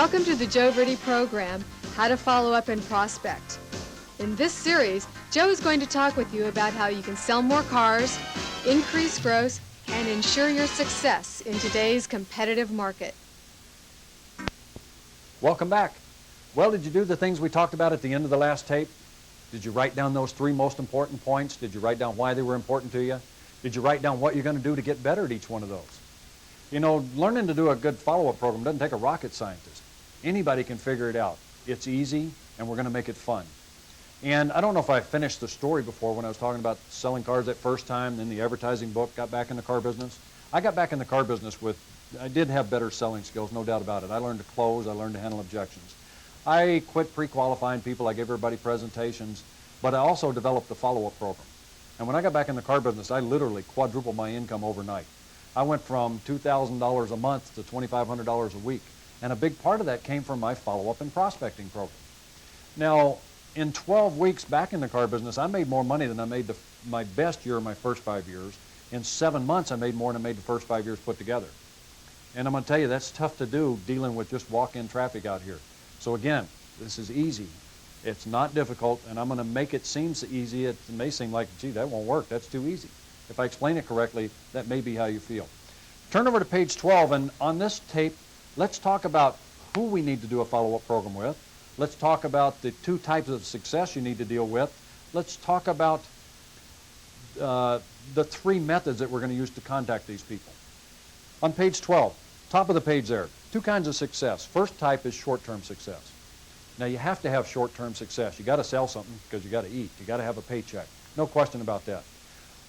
Welcome to the Joe Verdi program, How to Follow Up and Prospect. In this series, Joe is going to talk with you about how you can sell more cars, increase gross, and ensure your success in today's competitive market. Welcome back. Well, did you do the things we talked about at the end of the last tape? Did you write down those 3 most important points? Did you write down why they were important to you? Did you write down what you're going to do to get better at each one of those? You know, learning to do a good follow-up program doesn't take a rocket scientist. Anybody can figure it out. It's easy, and we're going to make it fun. And I don't know if I finished the story before when I was talking about selling cars that first time, then the advertising book, got back in the car business. I got back in the car business I did have better selling skills, no doubt about it. I learned to close, I learned to handle objections. I quit pre-qualifying people, I gave everybody presentations, but I also developed the follow-up program. And when I got back in the car business, I literally quadrupled my income overnight. I went from $2,000 a month to $2,500 a week. And a big part of that came from my follow-up and prospecting program. Now, in 12 weeks back in the car business, I made more money than I made my best year of my first 5 years. In 7 months, I made more than I made the first 5 years put together. And I'm going to tell you, that's tough to do dealing with just walk-in traffic out here. So again, this is easy. It's not difficult, and I'm going to make it seem so easy. It may seem like, gee, that won't work. That's too easy. If I explain it correctly, that may be how you feel. Turn over to page 12, and on this tape, let's talk about who we need to do a follow-up program with. Let's talk about the 2 types of success you need to deal with. Let's talk about the 3 methods that we're going to use to contact these people. On page 12, top of the page there, 2 kinds of success. First type is short-term success. Now, you have to have short-term success. You got to sell something because you got to eat. You got to have a paycheck. No question about that.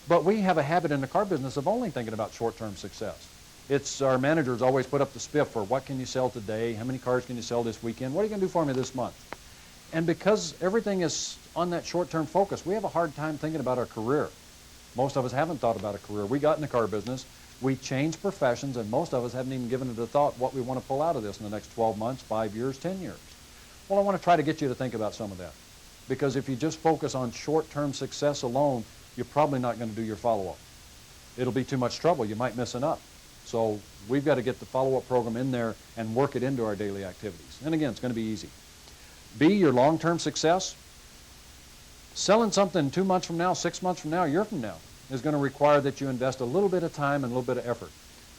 But we have a habit in the car business of only thinking about short-term success. It's our managers always put up the spiff for what can you sell today, how many cars can you sell this weekend, what are you going to do for me this month? And because everything is on that short-term focus, we have a hard time thinking about our career. Most of us haven't thought about a career. We got in the car business, we changed professions, and most of us haven't even given it a thought what we want to pull out of this in the next 12 months, 5 years, 10 years. Well, I want to try to get you to think about some of that. Because if you just focus on short-term success alone, you're probably not going to do your follow-up. It'll be too much trouble. You might miss enough. So we've got to get the follow-up program in there and work it into our daily activities. And again, it's going to be easy. B, your long-term success. Selling something 2 months from now, 6 months from now, a year from now is going to require that you invest a little bit of time and a little bit of effort.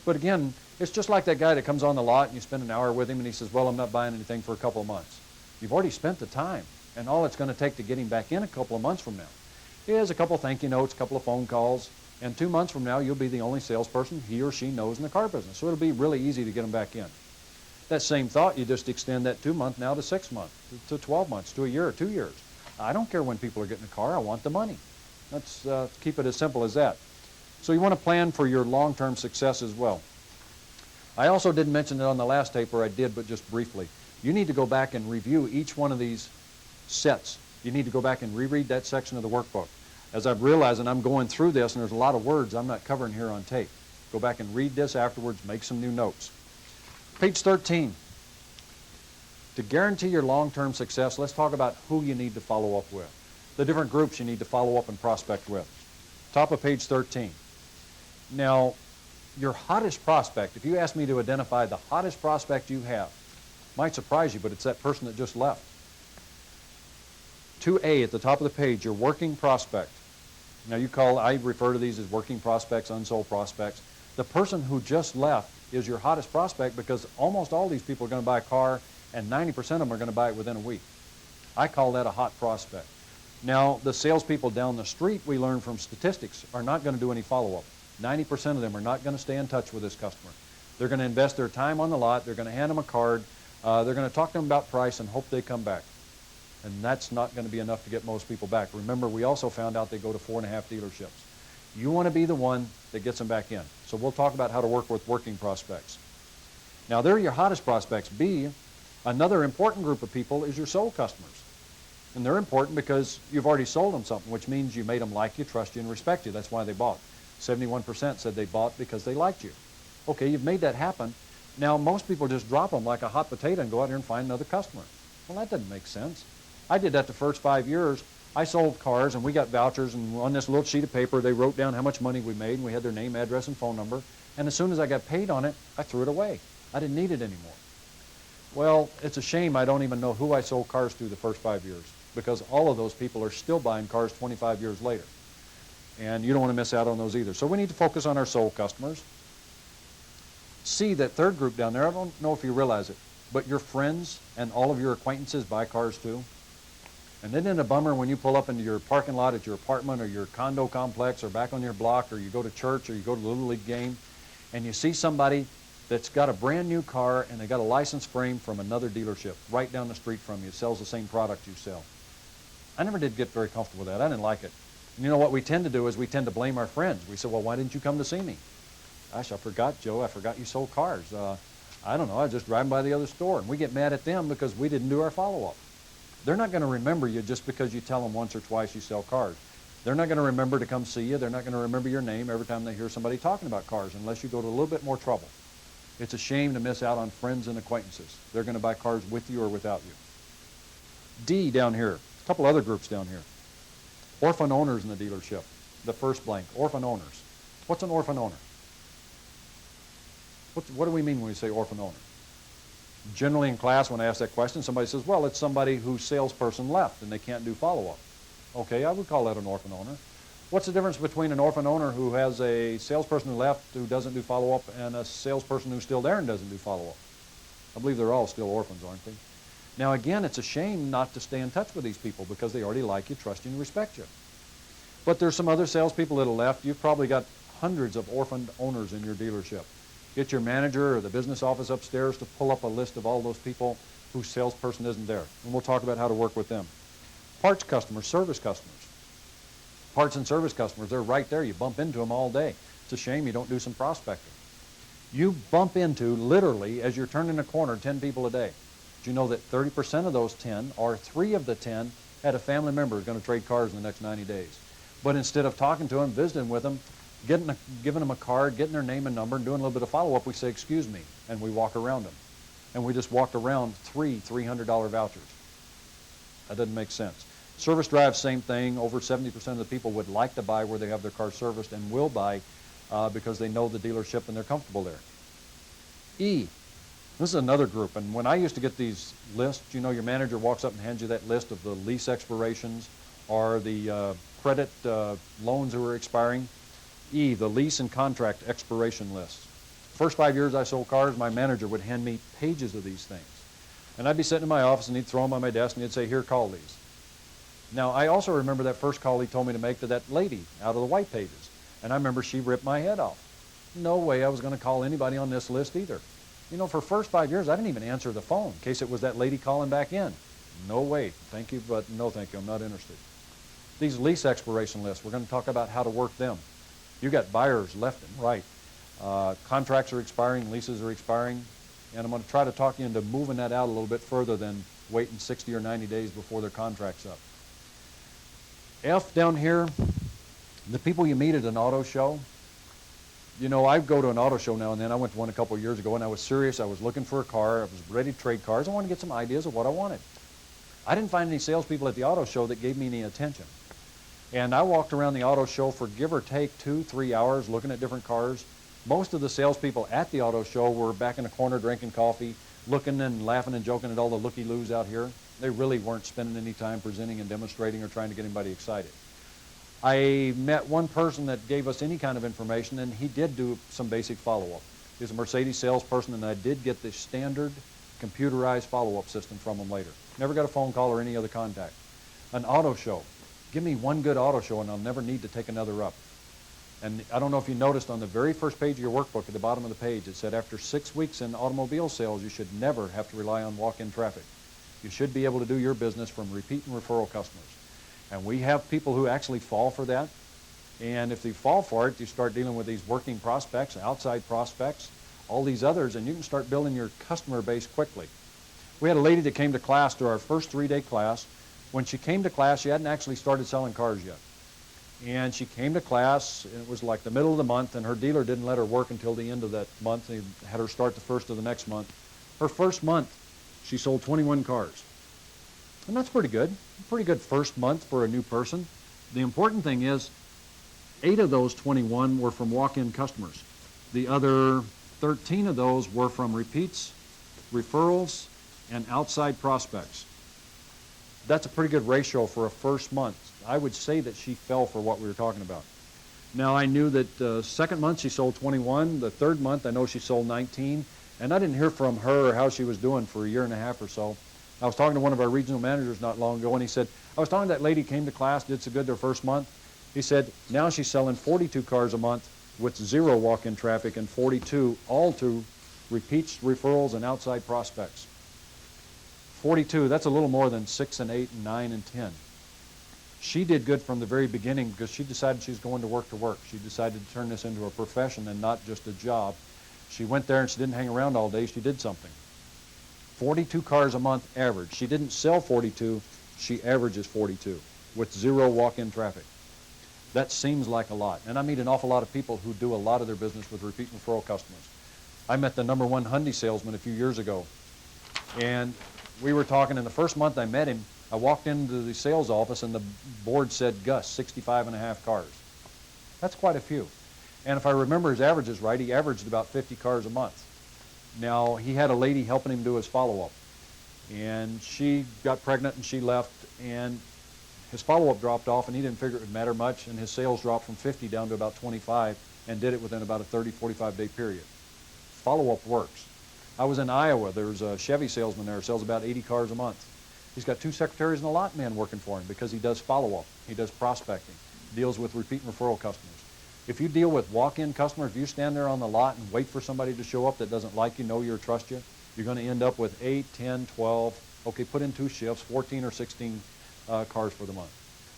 But again, it's just like that guy that comes on the lot and you spend an hour with him and he says, well, I'm not buying anything for a couple of months. You've already spent the time, and all it's going to take to get him back in a couple of months from now is a couple of thank you notes, a couple of phone calls, and 2 months from now, you'll be the only salesperson he or she knows in the car business. So it'll be really easy to get them back in. That same thought, you just extend that 2 month now to 6 months, to 12 months, to a year or 2 years. I don't care when people are getting a car. I want the money. Let's keep it as simple as that. So you want to plan for your long-term success as well. I also didn't mention it on the last tape, or I did, but just briefly. You need to go back and review each one of these sets. You need to go back and reread that section of the workbook. As I've realized, and I'm going through this, and there's a lot of words I'm not covering here on tape. Go back and read this afterwards, make some new notes. Page 13. To guarantee your long-term success, let's talk about who you need to follow up with. The different groups you need to follow up and prospect with. Top of page 13. Now, your hottest prospect, if you ask me to identify the hottest prospect you have, might surprise you, but it's that person that just left. 2A at the top of the page, your working prospect. Now I refer to these as working prospects, unsold prospects. The person who just left is your hottest prospect because almost all these people are going to buy a car and 90% of them are going to buy it within a week. I call that a hot prospect. Now, the salespeople down the street, we learn from statistics, are not going to do any follow-up. 90% of them are not going to stay in touch with this customer. They're going to invest their time on the lot. They're going to hand them a card. They're going to talk to them about price and hope they come back. And that's not going to be enough to get most people back. Remember, we also found out they go to 4.5 dealerships. You want to be the one that gets them back in. So we'll talk about how to work with working prospects. Now, they're your hottest prospects. B, another important group of people is your sold customers. And they're important because you've already sold them something, which means you made them like you, trust you, and respect you. That's why they bought. 71% said they bought because they liked you. Okay, you've made that happen. Now, most people just drop them like a hot potato and go out here and find another customer. Well, that doesn't make sense. I did that the first 5 years. I sold cars, and we got vouchers, and on this little sheet of paper, they wrote down how much money we made, and we had their name, address, and phone number. And as soon as I got paid on it, I threw it away. I didn't need it anymore. Well, it's a shame I don't even know who I sold cars to the first 5 years, because all of those people are still buying cars 25 years later. And you don't want to miss out on those either. So we need to focus on our sold customers. See, that third group down there, I don't know if you realize it, but your friends and all of your acquaintances buy cars too. And isn't it a bummer when you pull up into your parking lot at your apartment or your condo complex or back on your block, or you go to church or you go to the Little League game, and you see somebody that's got a brand new car and they got a license frame from another dealership right down the street from you. It sells the same product you sell. I never did get very comfortable with that. I didn't like it. And you know what we tend to do is we tend to blame our friends. We say, well, why didn't you come to see me? Gosh, I forgot, Joe. I forgot you sold cars. I don't know. I was just driving by the other store. And we get mad at them because we didn't do our follow-up. They're not going to remember you just because you tell them once or twice you sell cars. They're not going to remember to come see you. They're not going to remember your name every time they hear somebody talking about cars unless you go to a little bit more trouble. It's a shame to miss out on friends and acquaintances. They're going to buy cars with you or without you. D down here, a couple other groups down here. Orphan owners in the dealership, the first blank, orphan owners. What's an orphan owner? What do we mean when we say orphan owner? Generally in class when I ask that question, somebody says, well, it's somebody whose salesperson left and they can't do follow-up. Okay, I would call that an orphan owner. What's the difference between an orphan owner who has a salesperson who left who doesn't do follow-up and a salesperson who's still there and doesn't do follow-up? I believe they're all still orphans, aren't they? Now again, it's a shame not to stay in touch with these people because they already like you, trust you, and respect you. But there's some other salespeople that are left. You've probably got hundreds of orphaned owners in your dealership. Get your manager or the business office upstairs to pull up a list of all those people whose salesperson isn't there. And we'll talk about how to work with them. Parts customers, service customers. Parts and service customers, they're right there. You bump into them all day. It's a shame you don't do some prospecting. You bump into, literally, as you're turning a corner, 10 people a day. Do you know that 30% of those 10, or 3 of the 10, had a family member who's going to trade cars in the next 90 days? But instead of talking to them, visiting with them, giving them a card, getting their name and number, and doing a little bit of follow-up, we say, excuse me, and we walk around them. And we just walked around 3 $300 vouchers. That doesn't make sense. Service drive, same thing. Over 70% of the people would like to buy where they have their car serviced and will buy because they know the dealership and they're comfortable there. E, this is another group. And when I used to get these lists, you know, your manager walks up and hands you that list of the lease expirations or the credit loans that were expiring. E, the lease and contract expiration lists. First 5 years I sold cars, my manager would hand me pages of these things. And I'd be sitting in my office and he'd throw them on my desk and he'd say, here, call these. Now, I also remember that first call he told me to make to that lady out of the white pages. And I remember she ripped my head off. No way I was going to call anybody on this list either. You know, for the first 5 years, I didn't even answer the phone in case it was that lady calling back in. No way. Thank you, but no thank you. I'm not interested. These lease expiration lists, we're going to talk about how to work them. You got buyers left and right. Contracts are expiring, leases are expiring, and I'm going to try to talk you into moving that out a little bit further than waiting 60 or 90 days before their contract's up. F down here, the people you meet at an auto show. You know, I go to an auto show now and then. I went to one a couple of years ago, and I was serious. I was looking for a car. I was ready to trade cars. I wanted to get some ideas of what I wanted. I didn't find any salespeople at the auto show that gave me any attention. And I walked around the auto show for give or take 2-3 hours looking at different cars. Most of the salespeople at the auto show were back in the corner drinking coffee, looking and laughing and joking at all the looky-loos out here. They really weren't spending any time presenting and demonstrating or trying to get anybody excited. I met one person that gave us any kind of information, and he did do some basic follow-up. He's a Mercedes salesperson, and I did get the standard computerized follow-up system from him later. Never got a phone call or any other contact. An auto show. Give me one good auto show, and I'll never need to take another up. And I don't know if you noticed on the very first page of your workbook, at the bottom of the page, it said after 6 weeks in automobile sales, you should never have to rely on walk-in traffic. You should be able to do your business from repeat and referral customers. And we have people who actually fall for that. And if they fall for it, you start dealing with these working prospects, outside prospects, all these others, and you can start building your customer base quickly. We had a lady that came to class, to our first 3-day class. When she came to class, she hadn't actually started selling cars yet. And she came to class, and it was like the middle of the month, and her dealer didn't let her work until the end of that month. They had her start the first of the next month. Her first month, she sold 21 cars. And that's pretty good. Pretty good first month for a new person. The important thing is 8 of those 21 were from walk-in customers. The other 13 of those were from repeats, referrals, and outside prospects. That's a pretty good ratio for a first month. I would say that she fell for what we were talking about. Now, I knew that the second month she sold 21. The third month, I know she sold 19. And I didn't hear from her or how she was doing for a year and a half or so. I was talking to one of our regional managers not long ago, and he said, I was talking to that lady, came to class, did so good their first month. He said, now she's selling 42 cars a month with 0 walk-in traffic and 42 all to repeats, referrals, and outside prospects. 42, that's a little more than 6 and 8 and 9 and 10. She did good from the very beginning because she decided she was going to work. She decided to turn this into a profession and not just a job. She went there and she didn't hang around all day. She did something. 42 cars a month average. She didn't sell 42. She averages 42 with 0 walk-in traffic. That seems like a lot. And I meet an awful lot of people who do a lot of their business with repeat and referral customers. I met the #1 Hyundai salesman a few years ago. And we were talking, in the first month I met him, I walked into the sales office and the board said, Gus, 65 and a half cars. That's quite a few. And if I remember his averages right, he averaged about 50 cars a month. Now, he had a lady helping him do his follow-up. And she got pregnant and she left, and his follow-up dropped off, and he didn't figure it would matter much, and his sales dropped from 50 down to about 25, and did it within about a 30, 45-day period. Follow-up works. I was in Iowa. There's a Chevy salesman there who sells about 80 cars a month. He's got 2 secretaries and a lot man working for him because he does follow-up. He does prospecting, deals with repeat and referral customers. If you deal with walk-in customers, if you stand there on the lot and wait for somebody to show up that doesn't like you, know you, or trust you, you're going to end up with 8, 10, 12, okay, put in 2 shifts, 14 or 16 cars for the month.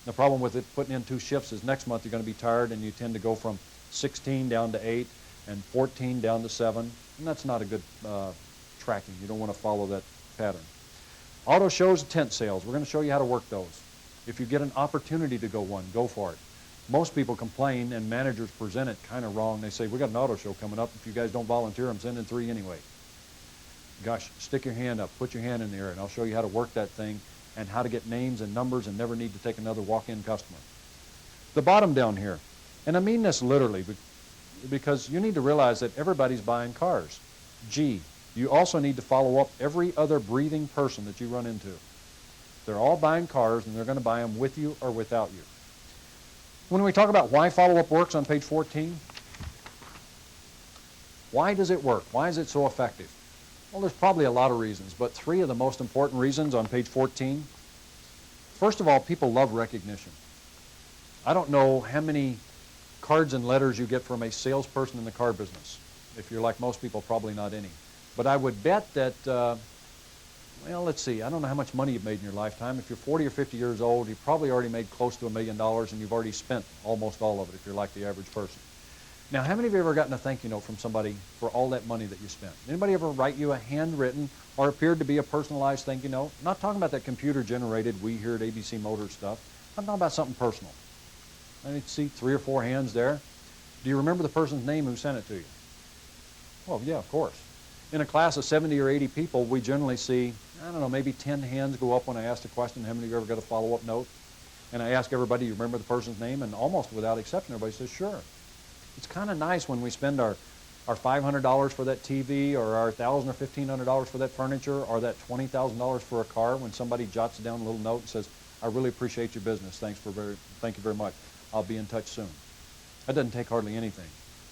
The problem with it putting in 2 shifts is next month you're going to be tired and you tend to go from 16 down to 8 and 14 down to 7, and that's not a good tracking. You don't want to follow that pattern. Auto shows, tent sales. We're going to show you how to work those. If you get an opportunity to go one, go for it. Most people complain, and managers present it kind of wrong. They say, we got an auto show coming up. If you guys don't volunteer, I'm sending 3 anyway. Gosh, stick your hand up, put your hand in the air, and I'll show you how to work that thing and how to get names and numbers and never need to take another walk-in customer. The bottom down here, and I mean this literally because you need to realize that everybody's buying cars. G, you also need to follow up every other breathing person that you run into. They're all buying cars, and they're going to buy them with you or without you. When we talk about why follow-up works on page 14, why does it work? Why is it so effective? Well, there's probably a lot of reasons, but 3 of the most important reasons on page 14. First of all, people love recognition. I don't know how many cards and letters you get from a salesperson in the car business. If you're like most people, probably not any. But I would bet that, well, let's see, I don't know how much money you've made in your lifetime. If you're 40 or 50 years old, you've probably already made close to $1 million, and you've already spent almost all of it if you're like the average person. Now, how many of you have ever gotten a thank you note from somebody for all that money that you spent? Anybody ever write you a handwritten or appeared to be a personalized thank you note? I'm not talking about that computer-generated, we here at ABC Motors stuff. I'm talking about something personal. I see 3 or 4 hands there. Do you remember the person's name who sent it to you? Well, yeah, of course. In a class of 70 or 80 people, we generally see, I don't know, maybe 10 hands go up when I ask the question, how many of you ever got a follow-up note? And I ask everybody, you remember the person's name? And almost without exception, everybody says, sure. It's kind of nice when we spend our $500 for that TV or our $1,000 or $1,500 for that furniture or that $20,000 for a car when somebody jots down a little note and says, I really appreciate your business. Thank you very much. I'll be in touch soon. That doesn't take hardly anything.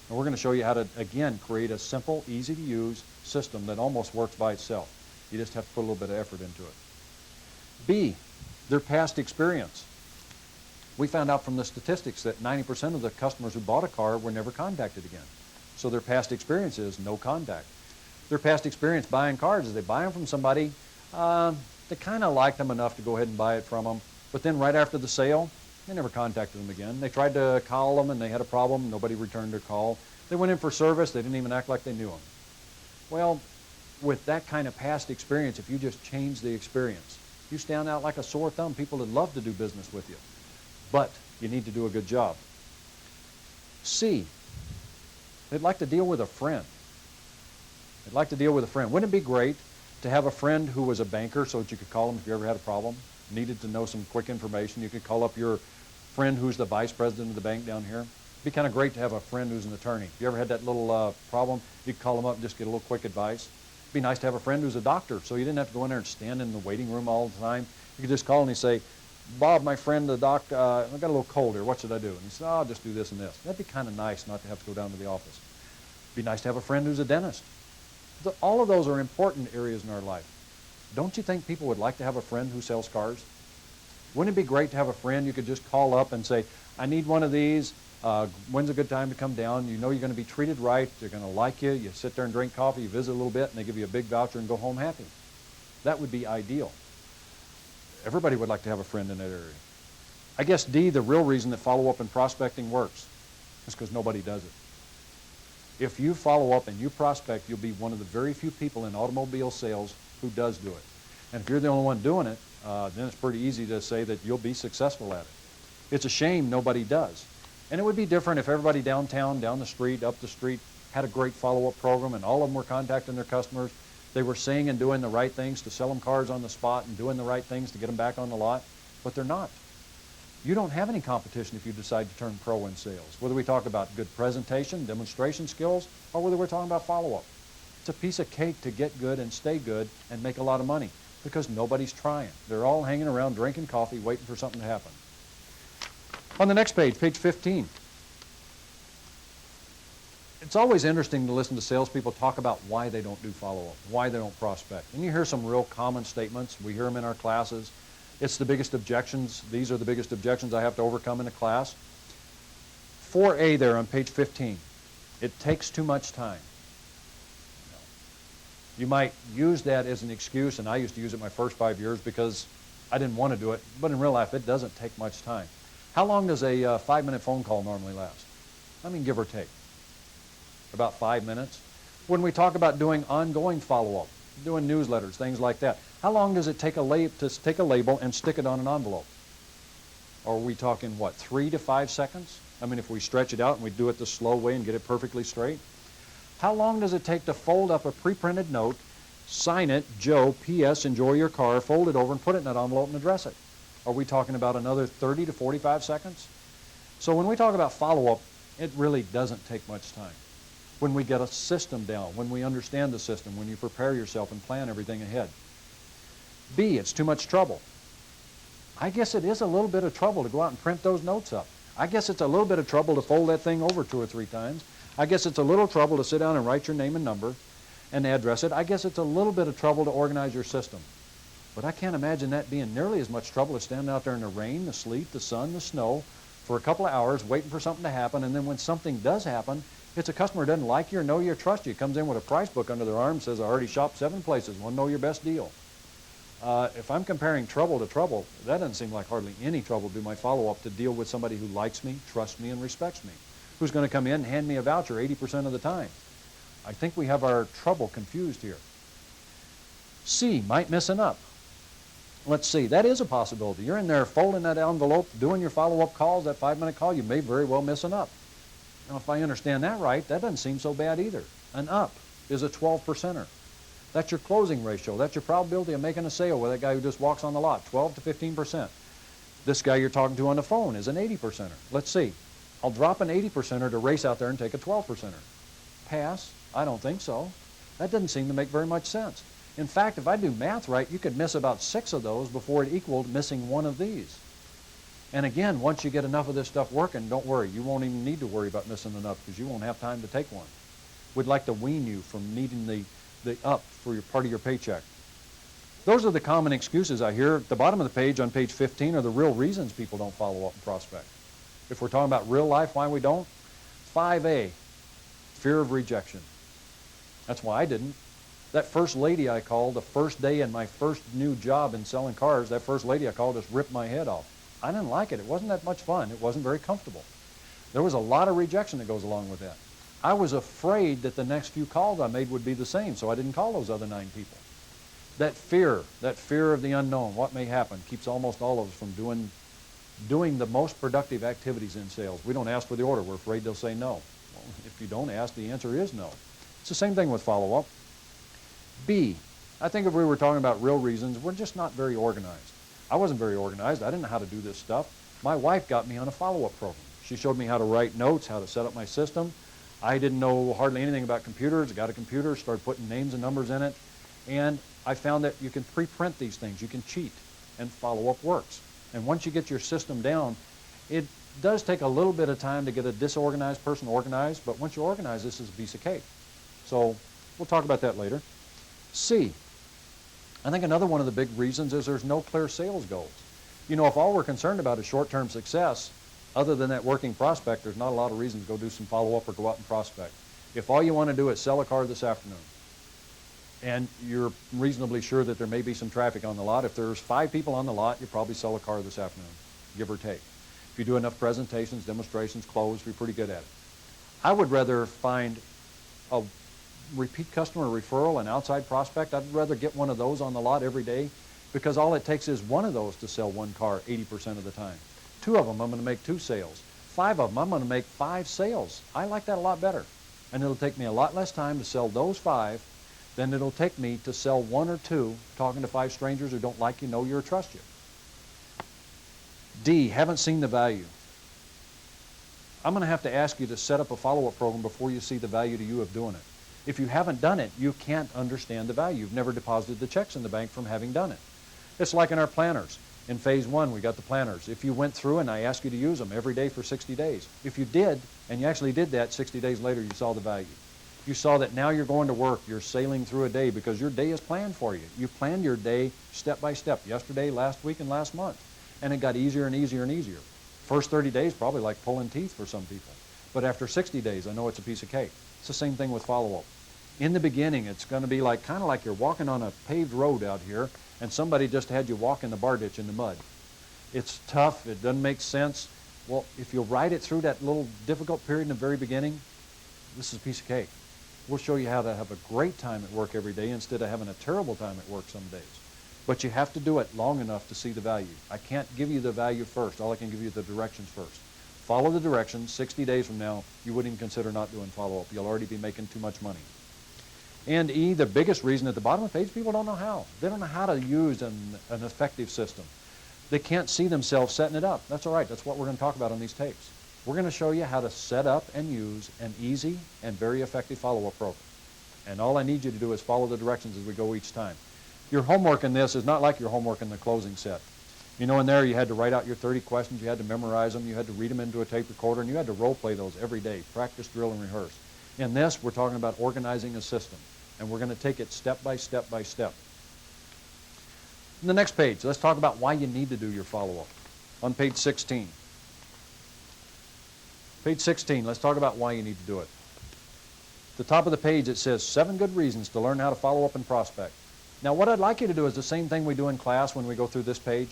And we're going to show you how to, again, create a simple, easy-to-use system that almost works by itself. You just have to put a little bit of effort into it. B, their past experience. We found out from the statistics that 90% of the customers who bought a car were never contacted again. So their past experience is no contact. Their past experience buying cars is they buy them from somebody that kind of liked them enough to go ahead and buy it from them, but then right after the sale, they never contacted them again. They tried to call them and they had a problem. Nobody returned their call. They went in for service. They didn't even act like they knew them. Well, with that kind of past experience, if you just change the experience, you stand out like a sore thumb. People would love to do business with you, but you need to do a good job. C, they'd like to deal with a friend. They'd like to deal with a friend. Wouldn't it be great to have a friend who was a banker so that you could call them if you ever had a problem, needed to know some quick information? You could call up your friend who's the vice president of the bank down here. It'd be kind of great to have a friend who's an attorney. If you ever had that little problem, you could call them up and just get a little quick advice. Be nice to have a friend who's a doctor, so you didn't have to go in there and stand in the waiting room all the time. You could just call and you say, Bob, my friend, the doctor, I got a little cold here. What should I do? And he said, oh, I'll just do this and this. That'd be kind of nice not to have to go down to the office. Be nice to have a friend who's a dentist. All of those are important areas in our life. Don't you think people would like to have a friend who sells cars? Wouldn't it be great to have a friend you could just call up and say, I need one of these. When's a good time to come down? You know you're going to be treated right. They're going to like you. You sit there and drink coffee. You visit a little bit, and they give you a big voucher and go home happy. That would be ideal. Everybody would like to have a friend in that area. I guess D, the real reason that follow-up and prospecting works is because nobody does it. If you follow up and you prospect, you'll be one of the very few people in automobile sales who does do it. And if you're the only one doing it, then it's pretty easy to say that you'll be successful at it. It's a shame nobody does. And it would be different if everybody downtown, down the street, up the street, had a great follow-up program and all of them were contacting their customers. They were saying and doing the right things to sell them cars on the spot and doing the right things to get them back on the lot, but they're not. You don't have any competition if you decide to turn pro in sales, whether we talk about good presentation, demonstration skills, or whether we're talking about follow-up. It's a piece of cake to get good and stay good and make a lot of money because nobody's trying. They're all hanging around drinking coffee, waiting for something to happen. On the next page, page 15. It's always interesting to listen to salespeople talk about why they don't do follow-up, why they don't prospect. And you hear some real common statements. We hear them in our classes. It's the biggest objections. These are the biggest objections I have to overcome in a class. 4A there on page 15. It takes too much time. You might use that as an excuse, and I used to use it my first 5 years because I didn't want to do it, but in real life it doesn't take much time. How long does a 5-minute phone call normally last? I mean, give or take. About 5 minutes. When we talk about doing ongoing follow-up, doing newsletters, things like that, how long does it take to take a label and stick it on an envelope? Are we talking, what, 3 to 5 seconds? I mean, if we stretch it out and we do it the slow way and get it perfectly straight. How long does it take to fold up a pre-printed note, sign it, Joe, P.S., enjoy your car, fold it over and put it in that envelope and address it? Are we talking about another 30 to 45 seconds? So when we talk about follow-up, it really doesn't take much time. When we get a system down, when we understand the system, when you prepare yourself and plan everything ahead. B, it's too much trouble. I guess it is a little bit of trouble to go out and print those notes up. I guess it's a little bit of trouble to fold that thing over 2 or 3 times. I guess it's a little trouble to sit down and write your name and number and address it. I guess it's a little bit of trouble to organize your system. But I can't imagine that being nearly as much trouble as standing out there in the rain, the sleet, the sun, the snow for a couple of hours waiting for something to happen, and then when something does happen, it's a customer who doesn't like you or know you or trust you. Comes in with a price book under their arm, says, I already shopped 7 places, want to know your best deal. If I'm comparing trouble to trouble, that doesn't seem like hardly any trouble to do my follow-up to deal with somebody who likes me, trusts me, and respects me, who's going to come in and hand me a voucher 80% of the time. I think we have our trouble confused here. C, might missing up. Let's see, that is a possibility. You're in there folding that envelope, doing your follow-up calls, that 5-minute call, you may very well miss an up. Now, if I understand that right, that doesn't seem so bad either. An up is a 12%er. That's your closing ratio. That's your probability of making a sale with that guy who just walks on the lot, 12 to 15%. This guy you're talking to on the phone is an 80%er. Let's see. I'll drop an 80%er to race out there and take a 12%er. Pass? I don't think so. That doesn't seem to make very much sense. In fact, if I do math right, you could miss about 6 of those before it equaled missing 1 of these. And again, once you get enough of this stuff working, don't worry. You won't even need to worry about missing an up because you won't have time to take one. We'd like to wean you from needing the up for your part of your paycheck. Those are the common excuses I hear. At the bottom of the page on page 15 are the real reasons people don't follow up and prospect. If we're talking about real life, why we don't, 5A, fear of rejection. That's why I didn't. That first lady I called the first day in my first new job in selling cars, that first lady I called just ripped my head off. I didn't like it. It wasn't that much fun. It wasn't very comfortable. There was a lot of rejection that goes along with that. I was afraid that the next few calls I made would be the same, so I didn't call those other 9 people. That fear of the unknown, what may happen, keeps almost all of us from doing the most productive activities in sales. We don't ask for the order. We're afraid they'll say no. Well, if you don't ask, the answer is no. It's the same thing with follow-up. B, I think if we were talking about real reasons, we're just not very organized. I wasn't very organized. I didn't know how to do this stuff. My wife got me on a follow-up program. She showed me how to write notes, how to set up my system. I didn't know hardly anything about computers. I got a computer, started putting names and numbers in it. And I found that you can pre-print these things. You can cheat, and follow-up works. And once you get your system down, it does take a little bit of time to get a disorganized person organized, but once you organize, this is a piece of cake. So we'll talk about that later. C, I think another one of the big reasons is there's no clear sales goals. You know, if all we're concerned about is short-term success, other than that working prospect, there's not a lot of reason to go do some follow-up or go out and prospect. If all you want to do is sell a car this afternoon, and you're reasonably sure that there may be some traffic on the lot, if there's 5 people on the lot, you probably sell a car this afternoon, give or take. If you do enough presentations, demonstrations, close, you're pretty good at it. I would rather find a repeat customer referral, an outside prospect. I'd rather get one of those on the lot every day, because all it takes is one of those to sell one car 80% of the time. 2 of them, I'm going to make 2 sales. 5 of them, I'm going to make 5 sales. I like that a lot better. And it'll take me a lot less time to sell those 5 than it'll take me to sell 1 or 2 talking to 5 strangers who don't like you, know you, or trust you. D, haven't seen the value. I'm going to have to ask you to set up a follow-up program before you see the value to you of doing it. If you haven't done it, you can't understand the value. You've never deposited the checks in the bank from having done it. It's like in our planners. In phase 1, we got the planners. If you went through and I asked you to use them every day for 60 days, if you did, and you actually did that, 60 days later you saw the value. You saw that now you're going to work, you're sailing through a day because your day is planned for you. You planned your day step by step, yesterday, last week, and last month. And it got easier and easier and easier. First 30 days probably like pulling teeth for some people. But after 60 days, I know it's a piece of cake. It's the same thing with follow-up. In the beginning, it's going to be like kind of like you're walking on a paved road out here and somebody just had you walk in the bar ditch in the mud. It's tough. It doesn't make sense. Well, if you'll ride it through that little difficult period in the very beginning, this is a piece of cake. We'll show you how to have a great time at work every day instead of having a terrible time at work some days. But you have to do it long enough to see the value. I can't give you the value first. All I can give you is the directions first. Follow the directions. 60 days from now, you wouldn't even consider not doing follow-up. You'll already be making too much money. And E, the biggest reason at the bottom of the page, people don't know how. They don't know how to use an effective system. They can't see themselves setting it up. That's all right. That's what we're going to talk about on these tapes. We're going to show you how to set up and use an easy and very effective follow-up program. And all I need you to do is follow the directions as we go each time. Your homework in this is not like your homework in the closing set. You know, in there you had to write out your 30 questions, you had to memorize them, you had to read them into a tape recorder, and you had to role play those every day, practice, drill, and rehearse. In this, we're talking about organizing a system, and we're going to take it step by step by step. On the next page, let's talk about why you need to do your follow-up. On page 16. Page 16, let's talk about why you need to do it. At the top of the page, it says 7 good reasons to learn how to follow up and prospect. Now, what I'd like you to do is the same thing we do in class when we go through this page.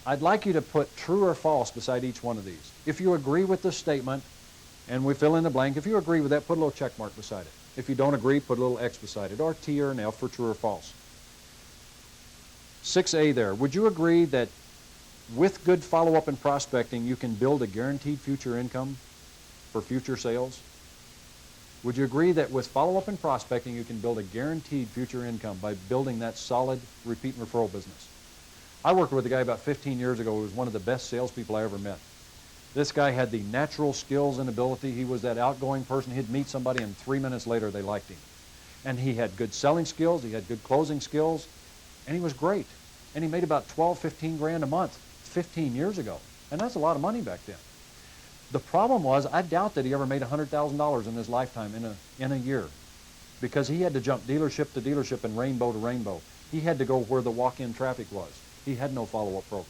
I'd like you to put true or false beside each one of these. If you agree with the statement, and we fill in the blank, if you agree with that, put a little check mark beside it. If you don't agree, put a little X beside it, or T or an F for true or false. 6A there, would you agree that with good follow-up and prospecting, you can build a guaranteed future income for future sales? Would you agree that with follow-up and prospecting, you can build a guaranteed future income by building that solid repeat and referral business? I worked with a guy about 15 years ago who was one of the best salespeople I ever met. This guy had the natural skills and ability. He was that outgoing person. He'd meet somebody and 3 minutes later they liked him. And he had good selling skills, he had good closing skills, and he was great. And he made about 12, 15 grand a month 15 years ago. And that's a lot of money back then. The problem was, I doubt that he ever made $100,000 in his lifetime in a year, because he had to jump dealership to dealership and rainbow to rainbow. He had to go where the walk-in traffic was. He had no follow-up program.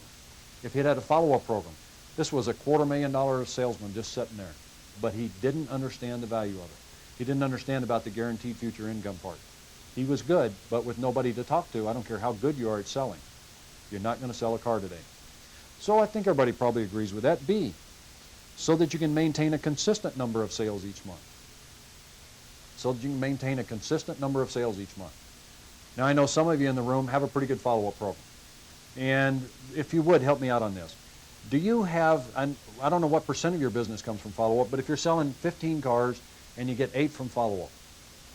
If he had a follow-up program, this was a $250,000 salesman just sitting there, but he didn't understand the value of it. He didn't understand about the guaranteed future income part. He was good, but with nobody to talk to, I don't care how good you are at selling. You're not going to sell a car today. So I think everybody probably agrees with that. B, so that you can maintain a consistent number of sales each month. So that you can maintain a consistent number of sales each month. Now, I know some of you in the room have a pretty good follow-up program. And if you would, help me out on this. Do you have, I don't know what percent of your business comes from follow-up, but if you're selling 15 cars and you get 8 from follow-up.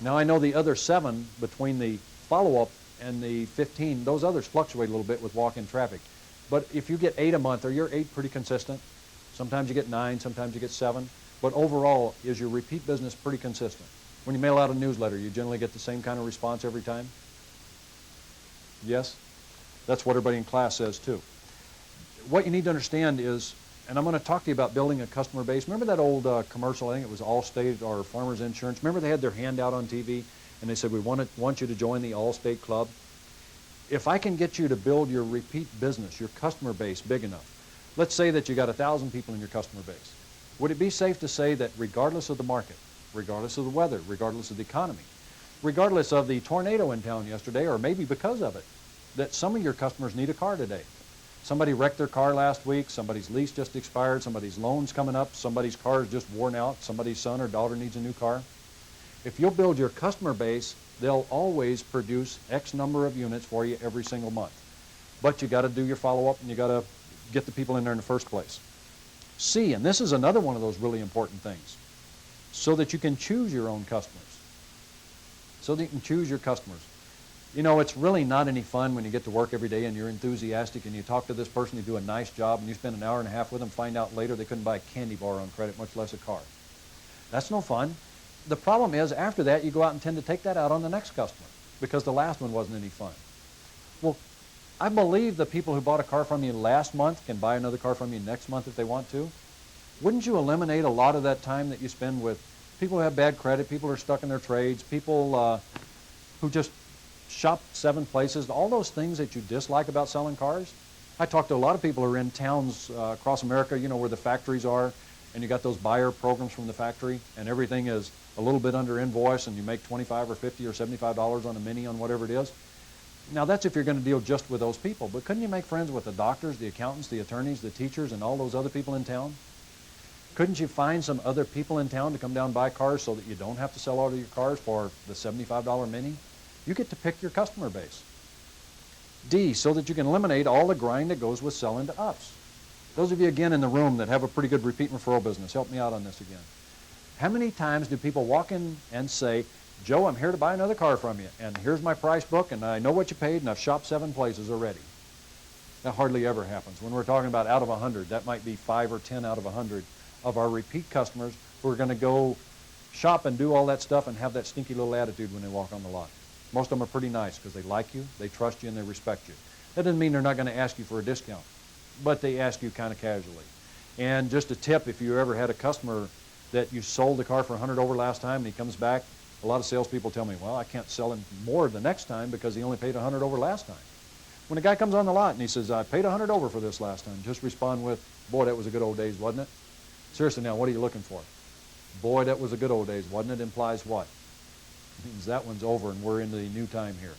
Now, I know the other 7 between the follow-up and the 15, those others fluctuate a little bit with walk-in traffic. But if you get 8 a month, are your 8 pretty consistent? Sometimes you get 9, sometimes you get 7. But overall, is your repeat business pretty consistent? When you mail out a newsletter, you generally get the same kind of response every time? Yes? That's what everybody in class says too. What you need to understand is, and I'm going to talk to you about building a customer base. Remember that old commercial, I think it was Allstate or Farmers Insurance? Remember they had their hand out on TV and they said, we want you to join the Allstate Club? If I can get you to build your repeat business, your customer base big enough, let's say that you got 1,000 people in your customer base. Would it be safe to say that regardless of the market, regardless of the weather, regardless of the economy, regardless of the tornado in town yesterday, or maybe because of it, that some of your customers need a car today? Somebody wrecked their car last week, somebody's lease just expired, somebody's loan's coming up, somebody's car is just worn out, somebody's son or daughter needs a new car. If you'll build your customer base, they'll always produce X number of units for you every single month. But you got to do your follow-up and you got to get the people in there in the first place. C, and this is another one of those really important things, so that you can choose your own customers. So that you can choose your customers. You know, it's really not any fun when you get to work every day and you're enthusiastic and you talk to this person, you do a nice job, and you spend an hour and a half with them, find out later they couldn't buy a candy bar on credit, much less a car. That's no fun. The problem is, after that, you go out and tend to take that out on the next customer because the last one wasn't any fun. Well, I believe the people who bought a car from you last month can buy another car from you next month if they want to. Wouldn't you eliminate a lot of that time that you spend with people who have bad credit, people who are stuck in their trades, people who just shop 7 places, all those things that you dislike about selling cars? I talk to a lot of people who are in towns across America, you know, where the factories are, and you got those buyer programs from the factory, and everything is a little bit under invoice, and you make $25 or $50 or $75 on a Mini on whatever it is. Now, that's if you're going to deal just with those people, but couldn't you make friends with the doctors, the accountants, the attorneys, the teachers, and all those other people in town? Couldn't you find some other people in town to come down and buy cars so that you don't have to sell all of your cars for the $75 Mini? You get to pick your customer base. D, so that you can eliminate all the grind that goes with selling to us. Those of you, again, in the room that have a pretty good repeat and referral business, help me out on this again. How many times do people walk in and say, Joe, I'm here to buy another car from you, and here's my price book, and I know what you paid, and I've shopped 7 places already? That hardly ever happens. When we're talking about out of 100, that might be 5 or 10 out of 100 of our repeat customers who are going to go shop and do all that stuff and have that stinky little attitude when they walk on the lot. Most of them are pretty nice because they like you, they trust you, and they respect you. That doesn't mean they're not going to ask you for a discount, but they ask you kind of casually. And just a tip, if you ever had a customer that you sold the car for 100 over last time and he comes back, a lot of salespeople tell me, well, I can't sell him more the next time because he only paid 100 over last time. When a guy comes on the lot and he says, I paid 100 over for this last time, just respond with, boy, that was a good old days, wasn't it? Seriously now, what are you looking for? Boy, that was a good old days, wasn't it? Implies what? It means that one's over and we're into the new time here.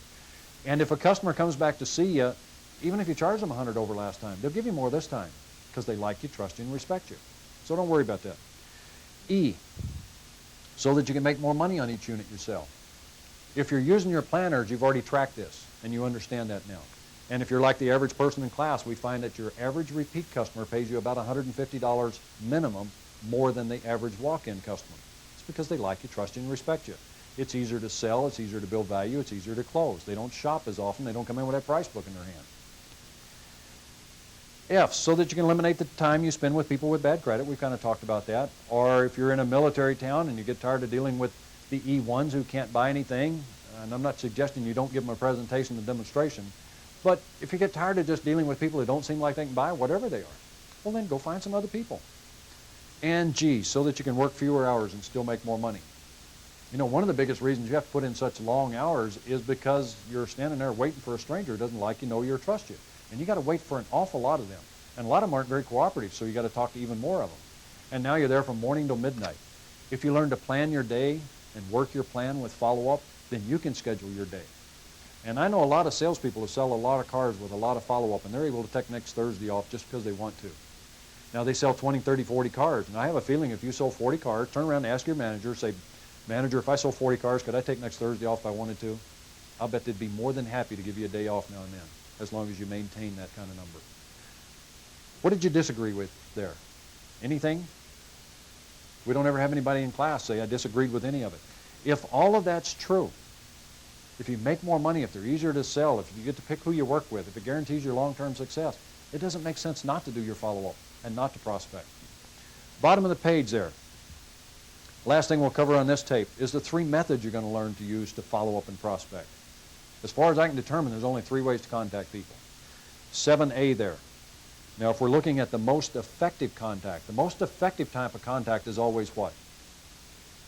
And if a customer comes back to see you, even if you charge them 100 over last time, they'll give you more this time because they like you, trust you, and respect you. So don't worry about that. E, so that you can make more money on each unit you sell. If you're using your planners, you've already tracked this, and you understand that now. And if you're like the average person in class, we find that your average repeat customer pays you about $150 minimum more than the average walk-in customer. It's because they like you, trust you, and respect you. It's easier to sell, it's easier to build value, it's easier to close. They don't shop as often, they don't come in with that price book in their hand. F, so that you can eliminate the time you spend with people with bad credit. We've kind of talked about that. Or if you're in a military town and you get tired of dealing with the E1s who can't buy anything, and I'm not suggesting you don't give them a presentation and demonstration, but if you get tired of just dealing with people who don't seem like they can buy whatever they are, well then go find some other people. And G, so that you can work fewer hours and still make more money. You know, one of the biggest reasons you have to put in such long hours is because you're standing there waiting for a stranger who doesn't like you, know you, or trust you. And you got to wait for an awful lot of them. And a lot of them aren't very cooperative, so you got to talk to even more of them. And now you're there from morning till midnight. If you learn to plan your day and work your plan with follow-up, then you can schedule your day. And I know a lot of salespeople who sell a lot of cars with a lot of follow-up, and they're able to take next Thursday off just because they want to. Now, they sell 20, 30, 40 cars, and I have a feeling if you sold 40 cars, turn around and ask your manager, say, manager, if I sold 40 cars, could I take next Thursday off if I wanted to? I'll bet they'd be more than happy to give you a day off now and then, as long as you maintain that kind of number. What did you disagree with there? Anything? We don't ever have anybody in class say, I disagreed with any of it. If all of that's true, if you make more money, if they're easier to sell, if you get to pick who you work with, if it guarantees your long-term success, it doesn't make sense not to do your follow-up and not to prospect. Bottom of the page there. Last thing we'll cover on this tape is the 3 methods you're going to learn to use to follow up and prospect. As far as I can determine, there's only 3 ways to contact people. 7A there. Now, if we're looking at the most effective contact, the most effective type of contact is always what?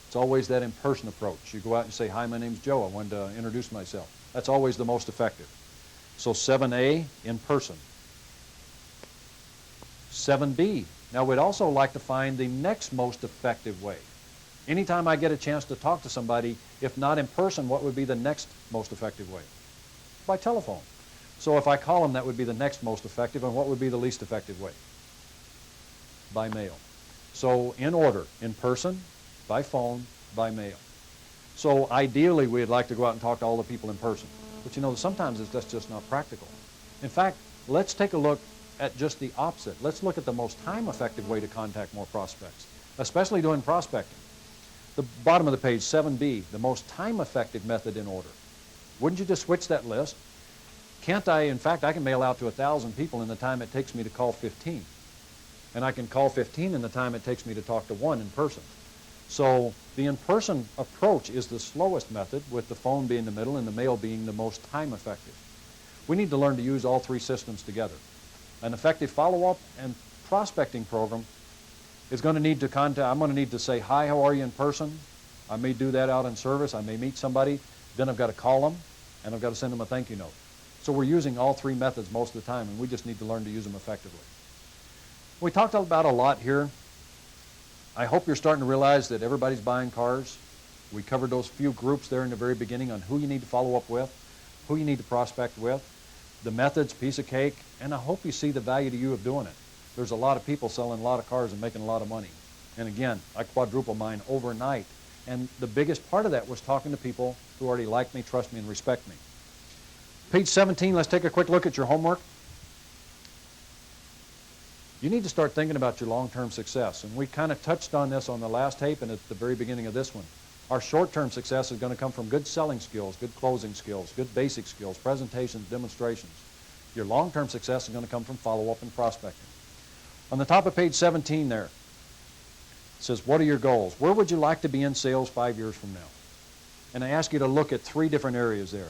It's always that in-person approach. You go out and say, hi, my name's Joe. I wanted to introduce myself. That's always the most effective. So 7A, in person. 7B. Now, we'd also like to find the next most effective way. Anytime I get a chance to talk to somebody, if not in person, what would be the next most effective way? By telephone. So if I call them, that would be the next most effective, and what would be the least effective way? By mail. So in order, in person, by phone, by mail. So ideally, we'd like to go out and talk to all the people in person. But you know, sometimes that's just not practical. In fact, let's take a look at just the opposite. Let's look at the most time-effective way to contact more prospects, especially doing prospecting. The bottom of the page, 7B, the most time-effective method in order. Wouldn't you just switch that list? Can't I, in fact, I can mail out to 1,000 people in the time it takes me to call 15. And I can call 15 in the time it takes me to talk to 1 in person. So the in-person approach is the slowest method, with the phone being the middle and the mail being the most time-effective. We need to learn to use all 3 systems together. An effective follow-up and prospecting program is going to need to contact, I'm going to need to say, hi, how are you in person? I may do that out in service. I may meet somebody. Then I've got to call them, and I've got to send them a thank you note. So we're using all 3 methods most of the time, and we just need to learn to use them effectively. We talked about a lot here. I hope you're starting to realize that everybody's buying cars. We covered those few groups there in the very beginning on who you need to follow up with, who you need to prospect with, the methods, piece of cake, and I hope you see the value to you of doing it. There's a lot of people selling a lot of cars and making a lot of money. And again, I quadrupled mine overnight. And the biggest part of that was talking to people who already like me, trust me, and respect me. Page 17, let's take a quick look at your homework. You need to start thinking about your long-term success. And we kind of touched on this on the last tape and at the very beginning of this one. Our short-term success is going to come from good selling skills, good closing skills, good basic skills, presentations, demonstrations. Your long-term success is going to come from follow-up and prospecting. On the top of page 17 there, it says, what are your goals? Where would you like to be in sales 5 years from now? And I ask you to look at 3 different areas there.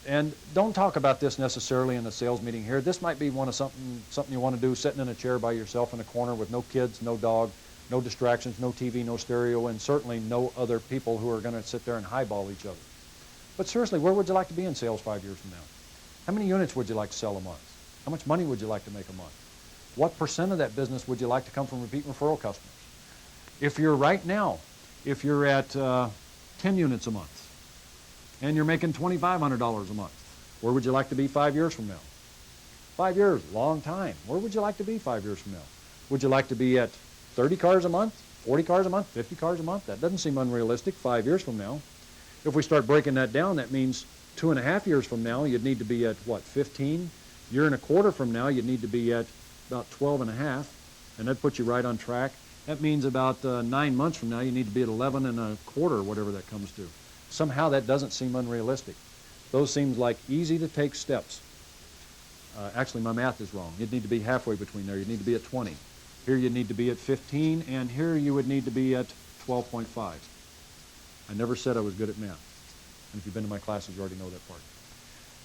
And don't talk about this necessarily in a sales meeting here. This might be something you want to do sitting in a chair by yourself in a corner with no kids, no dog, no distractions, no TV, no stereo, and certainly no other people who are going to sit there and highball each other. But seriously, where would you like to be in sales 5 years from now? How many units would you like to sell a month? How much money would you like to make a month? What percent of that business would you like to come from repeat referral customers? If you're right now, if you're at 10 units a month, and you're making $2,500 a month, where would you like to be 5 years from now? 5 years, long time. Where would you like to be 5 years from now? Would you like to be at 30 cars a month, 40 cars a month, 50 cars a month? That doesn't seem unrealistic 5 years from now. If we start breaking that down, that means 2.5 years from now, you'd need to be at, what, 15? Year and a quarter from now, you'd need to be at about 12.5, and that puts you right on track. That means about 9 months from now, you need to be at 11.25, whatever that comes to. Somehow that doesn't seem unrealistic. Those seem like easy to take steps. Actually, my math is wrong. You'd need to be halfway between there. You'd need to be at 20. Here you'd need to be at 15, and here you would need to be at 12.5. I never said I was good at math. And if you've been to my classes, you already know that part.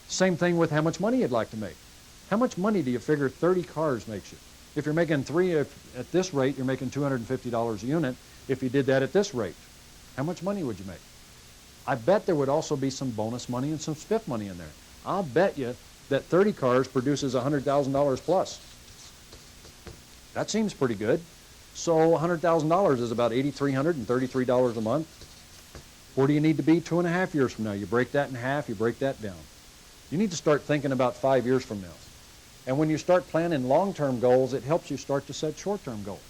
Same thing with how much money you'd like to make. How much money do you figure 30 cars makes you? If you're making 3 at this rate, you're making $250 a unit. If you did that at this rate, how much money would you make? I bet there would also be some bonus money and some spiff money in there. I'll bet you that 30 cars produces $100,000 plus. That seems pretty good. So $100,000 is about $8,333 a month. Where do you need to be 2.5 years from now? You break that in half, you break that down. You need to start thinking about 5 years from now. And when you start planning long-term goals, it helps you start to set short-term goals.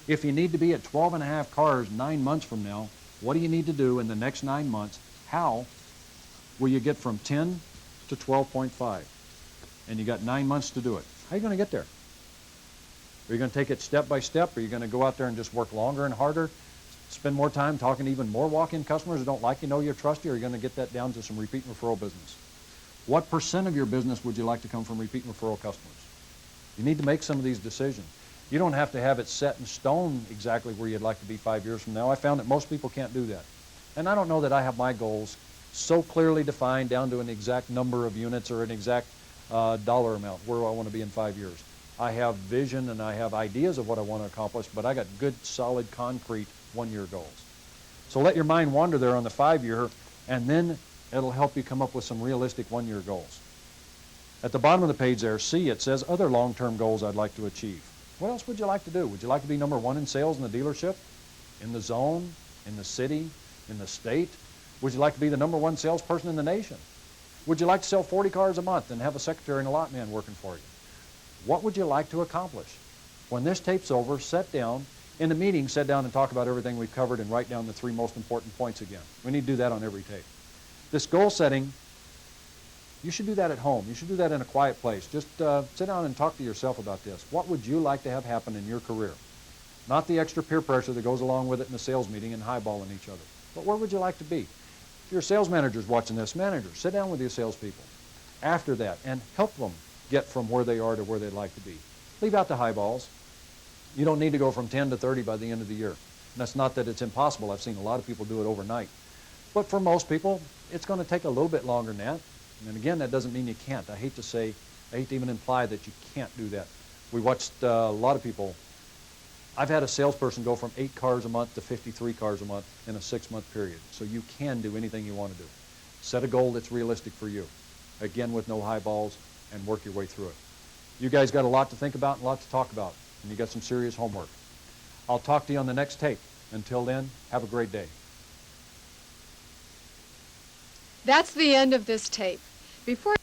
If you need to be at 12.5 cars 9 months from now, what do you need to do in the next 9 months? How will you get from 10 to 12.5? And you got 9 months to do it. How are you going to get there? Are you going to take it step by step? Are you going to go out there and just work longer and harder, spend more time talking to even more walk-in customers who don't like you, know you, trust you, or are you going to get that down to some repeat and referral business? What percent of your business would you like to come from repeat and referral customers? You need to make some of these decisions. You don't have to have it set in stone exactly where you'd like to be 5 years from now. I found that most people can't do that. And I don't know that I have my goals so clearly defined down to an exact number of units or an exact dollar amount. Where do I want to be in 5 years? I have vision and I have ideas of what I want to accomplish, but I got good, solid, concrete one-year goals. So let your mind wander there on the 5-year, and then it'll help you come up with some realistic one-year goals. At the bottom of the page there, C, it says other long-term goals I'd like to achieve. What else would you like to do? Would you like to be number 1 in sales in the dealership, in the zone, in the city, in the state? Would you like to be the number 1 salesperson in the nation? Would you like to sell 40 cars a month and have a secretary and a lot man working for you? What would you like to accomplish? When this tape's over, sit down. In the meeting, sit down and talk about everything we've covered and write down the 3 most important points again. We need to do that on every tape. This goal setting, you should do that at home. You should do that in a quiet place. Just sit down and talk to yourself about this. What would you like to have happen in your career? Not the extra peer pressure that goes along with it in the sales meeting and highballing each other. But where would you like to be? If your sales manager's watching this, manager, sit down with your salespeople after that and help them get from where they are to where they'd like to be. Leave out the highballs. You don't need to go from 10 to 30 by the end of the year. And that's not that it's impossible. I've seen a lot of people do it overnight. But for most people, it's going to take a little bit longer than that. And again, that doesn't mean you can't. I hate to even imply that you can't do that. We watched a lot of people. I've had a salesperson go from 8 cars a month to 53 cars a month in a 6-month period. So you can do anything you want to do. Set a goal that's realistic for you. Again, with no highballs, and work your way through it. You guys got a lot to think about and a lot to talk about, and you got some serious homework. I'll talk to you on the next tape. Until then, have a great day. That's the end of this tape. Before